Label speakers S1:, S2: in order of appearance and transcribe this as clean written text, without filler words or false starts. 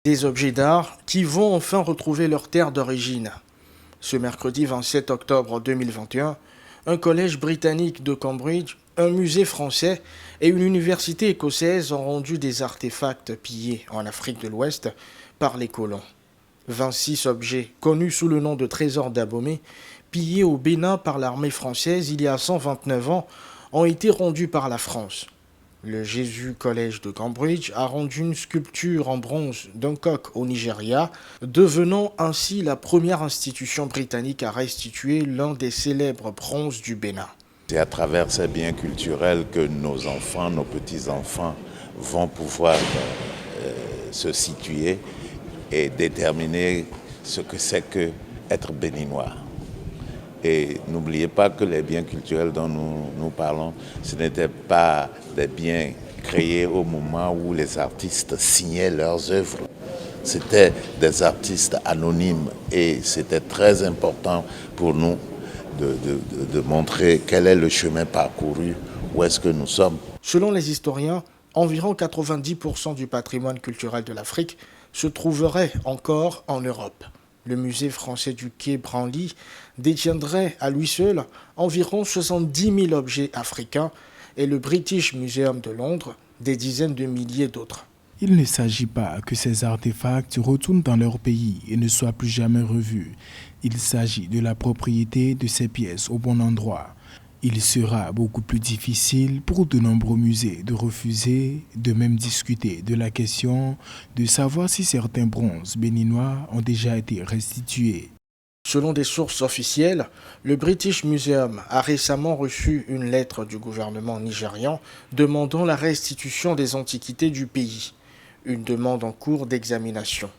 S1: Des objets d'art qui vont enfin retrouver leur terre d'origine. Ce mercredi 27 octobre 2021, un collège britannique de Cambridge, un musée français et une université écossaise ont rendu des artefacts pillés en Afrique de l'Ouest par les colons. 26 objets, connus sous le nom de trésors d'Abomey, pillés au Bénin par l'armée française il y a 129 ans, ont été rendus par la France. Le Jésus Collège de Cambridge a rendu une sculpture en bronze d'un coq au Nigeria, devenant ainsi la première institution britannique à restituer l'un des célèbres bronzes du Bénin.
S2: C'est à travers ces biens culturels que nos enfants, nos petits-enfants vont pouvoir se situer et déterminer ce que c'est qu'être béninois. Et n'oubliez pas que les biens culturels dont nous parlons, ce n'étaient pas des biens créés au moment où les artistes signaient leurs œuvres. C'étaient des artistes anonymes et c'était très important pour nous de montrer quel est le chemin parcouru, où est-ce que nous sommes.
S1: Selon les historiens, environ 90% du patrimoine culturel de l'Afrique se trouverait encore en Europe. Le musée français du Quai Branly détiendrait à lui seul environ 70 000 objets africains et le British Museum de Londres des dizaines de milliers d'autres.
S3: Il ne s'agit pas que ces artefacts retournent dans leur pays et ne soient plus jamais revus. Il s'agit de la propriété de ces pièces au bon endroit. Il sera beaucoup plus difficile pour de nombreux musées de refuser de même discuter de la question de savoir si certains bronzes béninois ont déjà été restitués.
S1: Selon des sources officielles, le British Museum a récemment reçu une lettre du gouvernement nigérian demandant la restitution des antiquités du pays, une demande en cours d'examination.